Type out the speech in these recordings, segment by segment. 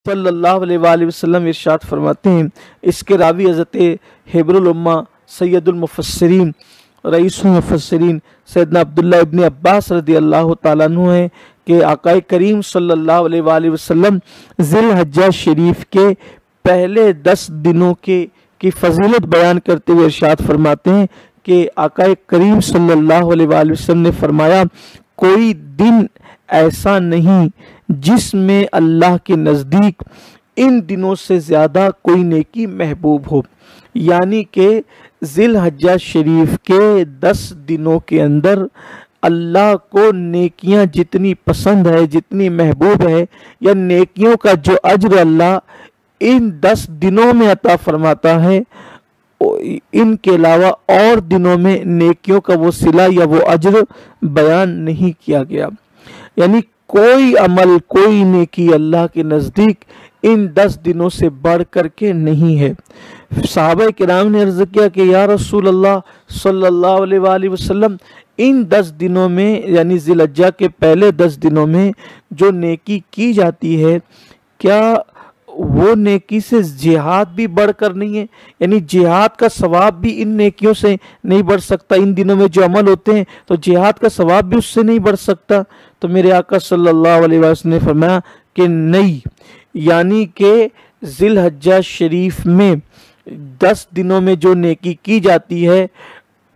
صلی اللہ علیہ وآلہ وسلم ارشاد فرماتے ہیں، اس کے راوی حضرت حبر الامہ سید المفسرین رئیس المفسرین سیدنا عبداللہ ابن عباس رضی اللہ تعالیٰ عنہ ہیں کہ آقا کریم صلی اللہ علیہ وآلہ وسلم ذی الحجہ شریف کے پہلے 10 دنوں کی فضیلت بیان کرتے ہوئے ارشاد فرماتے ہیں کہ آقا کریم صلی اللہ علیہ وآلہ وسلم نے فرمایا، کوئی دن ایسا نہیں جس میں اللہ کے نزدیک ان دنوں سے زیادہ کوئی نیکی محبوب ہو، یعنی کہ ذی الحجہ شریف کے 10 دنوں کے اندر اللہ کو نیکیاں جتنی پسند ہے، جتنی محبوب ہے، یا نیکیوں کا جو اجر اللہ ان 10 دنوں میں عطا فرماتا ہے، ان کے علاوہ اور دنوں میں نیکیوں کا وہ صلہ یا وہ اجر بیان نہیں کیا گیا۔ یعنی کوئی عمل، کوئی نیکی اللہ کے نزدیک ان 10 دنوں سے بڑھ کر کے نہیں ہے۔ صحابہ کرام نے عرض کیا کہ یا رسول اللہ صلی اللہ علیہ وآلہ وسلم، ان 10 دنوں میں یعنی ذی الحجہ کے پہلے 10 دنوں میں جو نیکی کی جاتی ہے، کیا وہ نیکی سے جہاد بھی بڑھ کر نہیں ہے؟ یعنی جہاد کا ثواب بھی ان نیکیوں سے نہیں بڑھ سکتا؟ ان دنوں میں جو عمل ہوتے ہیں تو جہاد کا ثواب بھی اس سے نہیں بڑھ سکتا؟ تو میرے آقا صلی اللہ علیہ وسلم نے فرمایا کہ نہیں، یعنی کہ ذی الحجہ شریف میں 10 دنوں میں جو نیکی کی جاتی ہے،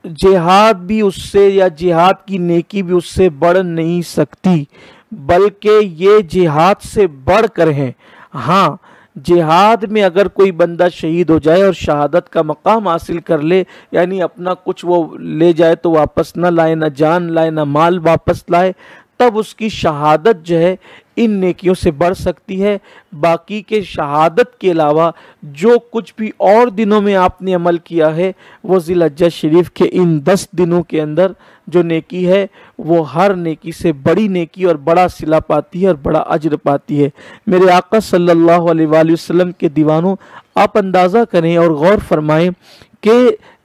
جہاد بھی اس سے یا جہاد کی نیکی بھی اس سے بڑھ نہیں سکتی، بلکہ یہ جہاد سے بڑھ کر ہیں۔ ہاں، جہاد میں اگر کوئی بندہ شہید ہو جائے اور شہادت کا مقام حاصل کر لے، یعنی اپنا کچھ وہ لے جائے تو واپس نہ لائے، نہ جان لائے نہ مال واپس لائے، تب اس کی شہادت جو ہے ان نیکیوں سے بڑھ سکتی ہے۔ باقی کے شہادت کے علاوہ جو کچھ بھی اور دنوں میں آپ نے عمل کیا ہے، وہ ذی الحجہ شریف کے ان 10 دنوں کے اندر جو نیکی ہے وہ ہر نیکی سے بڑی نیکی اور بڑا صلہ پاتی ہے اور بڑا اجر پاتی ہے۔ میرے آقا صلی اللہ علیہ وآلہ وسلم کے دیوانوں، آپ اندازہ کریں اور غور فرمائیں کہ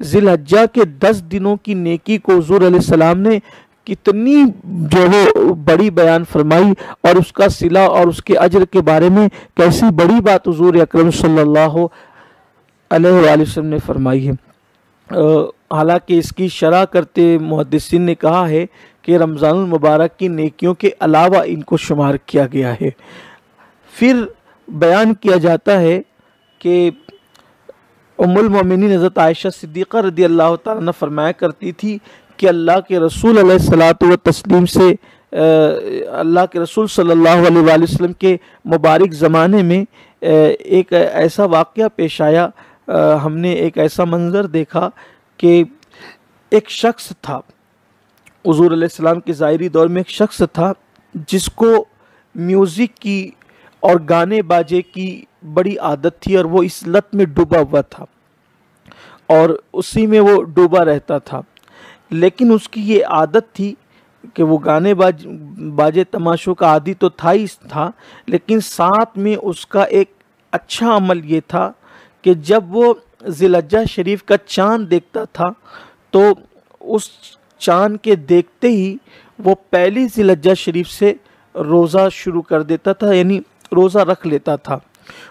ذی الحجہ کے 10 دنوں کی نیکی کو حضور علیہ السلام نے کتنی جو وہ بڑی بیان فرمائی، اور اس کا صلہ اور اس کے اجر کے بارے میں کیسی بڑی بات حضور اکرم صلی اللہ علیہ وآلہ وسلم نے فرمائی ہے۔ حالانکہ اس کی شرح کرتے محدثین نے کہا ہے کہ رمضان المبارک کی نیکیوں کے علاوہ ان کو شمار کیا گیا ہے۔ پھر بیان کیا جاتا ہے کہ ام المومنین حضرت عائشہ صدیقہ رضی اللہ تعالیٰ عنہ فرمایا کرتی تھی کہ اللہ کے رسول علیہ الصلاۃ والتسلیم سے اللہ کے رسول صلی اللہ علیہ وآلہ وسلم کے مبارک زمانے میں ایک ایسا واقعہ پیش آیا، ہم نے ایک ایسا منظر دیکھا کہ ایک شخص تھا، حضور علیہ السلام کے ظاہری دور میں ایک شخص تھا جس کو میوزک کی اور گانے باجے کی بڑی عادت تھی، اور وہ اس لت میں ڈوبا ہوا تھا اور اسی میں وہ ڈوبا رہتا تھا۔ لیکن اس کی یہ عادت تھی کہ وہ گانے باجے تماشوں کا عادی تو تھا ہی تھا، لیکن ساتھ میں اس کا ایک اچھا عمل یہ تھا کہ جب وہ ذی الحجہ شریف کا چاند دیکھتا تھا تو اس چاند کے دیکھتے ہی وہ پہلی ذی الحجہ شریف سے روزہ شروع کر دیتا تھا، یعنی روزہ رکھ لیتا تھا۔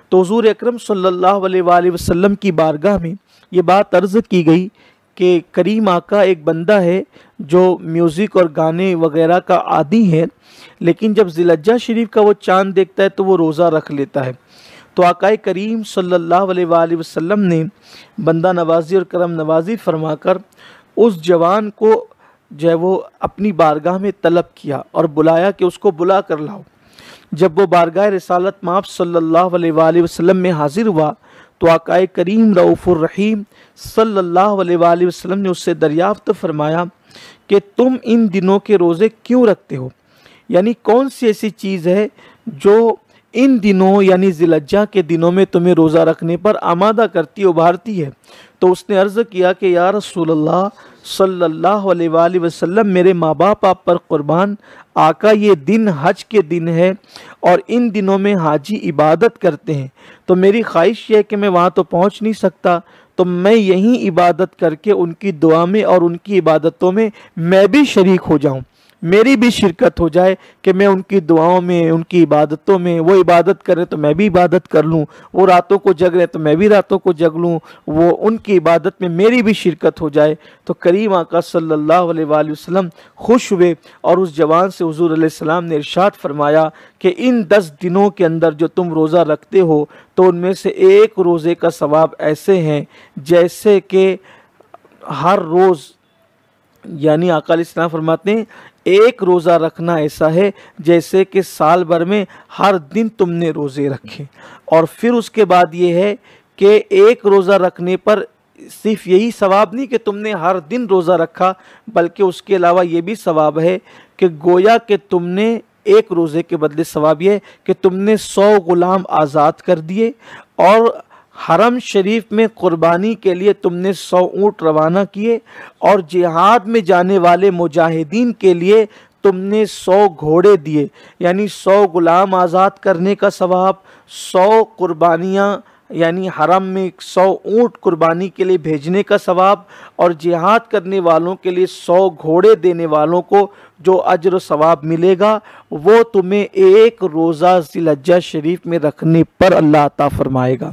تو حضور اکرم صلی اللہ علیہ وآلہ وسلم کی بارگاہ میں یہ بات عرض کی گئی کہ کریم آقا ایک بندہ ہے جو میوزک اور گانے وغیرہ کا عادی ہے، لیکن جب ذی الحجہ شریف کا وہ چاند دیکھتا ہے تو وہ روزہ رکھ لیتا ہے۔ تو آقا کریم صلی اللہ علیہ وآلہ وسلم نے بندہ نوازی اور کرم نوازی فرما کر اس جوان کو جو ہے وہ اپنی بارگاہ میں طلب کیا اور بلایا کہ اس کو بلا کر لاؤ۔ جب وہ بارگاہ رسالت مآب صلی اللہ علیہ وآلہ وسلم میں حاضر ہوا تو آقا کریم رؤوف الرحیم صلی اللہ علیہ وآلہ وسلم نے اس سے دریافت فرمایا کہ تم ان دنوں کے روزے کیوں رکھتے ہو؟ یعنی کون سی ایسی چیز ہے جو ان دنوں یعنی ذی الحجہ کے دنوں میں تمہیں روزہ رکھنے پر آمادہ کرتی ابھارتی ہے؟ تو اس نے عرض کیا کہ یا رسول اللہ صلی اللہ علیہ وآلہ وسلم، میرے ماں باپ آپ پر قربان، آقا یہ دن حج کے دن ہے اور ان دنوں میں حاجی عبادت کرتے ہیں، تو میری خواہش یہ ہے کہ میں وہاں تو پہنچ نہیں سکتا، تو میں یہیں عبادت کر کے ان کی دعا میں اور ان کی عبادتوں میں میں بھی شریک ہو جاؤں۔ میری بھی شرکت ہو جائے کہ میں ان کی دعاؤں میں، ان کی عبادتوں میں، وہ عبادت کریں تو میں بھی عبادت کر لوں، وہ راتوں کو جگ رہے تو میں بھی راتوں کو جگ لوں، وہ ان کی عبادت میں میری بھی شرکت ہو جائے۔ تو کریم آقا صلی اللہ علیہ وآلہ وسلم خوش ہوئے اور اس جوان سے حضور علیہ السلام نے ارشاد فرمایا کہ ان 10 دنوں کے اندر جو تم روزہ رکھتے ہو تو ان میں سے ایک روزے کا ثواب ایسے ہیں جیسے کہ ہر روز، یعنی آقا علیہ السلام فرماتے ہیں ایک روزہ رکھنا ایسا ہے جیسے کہ سال بھر میں ہر دن تم نے روزے رکھے۔ اور پھر اس کے بعد یہ ہے کہ ایک روزہ رکھنے پر صرف یہی ثواب نہیں کہ تم نے ہر دن روزہ رکھا، بلکہ اس کے علاوہ یہ بھی ثواب ہے کہ گویا کہ تم نے ایک روزے کے بدلے ثواب یہ ہے کہ تم نے 100 غلام آزاد کر دیے، اور حرم شریف میں قربانی کے لیے تم نے 100 اونٹ روانہ کیے، اور جہاد میں جانے والے مجاہدین کے لیے تم نے 100 گھوڑے دیے، یعنی 100 غلام آزاد کرنے کا ثواب، 100 قربانیاں یعنی حرم میں 100 اونٹ قربانی کے لیے بھیجنے کا ثواب، اور جہاد کرنے والوں کے لیے 100 گھوڑے دینے والوں کو جو اجر و ثواب ملے گا وہ تمہیں ایک روزہ ذی الحجہ شریف میں رکھنے پر اللہ عطا فرمائے گا۔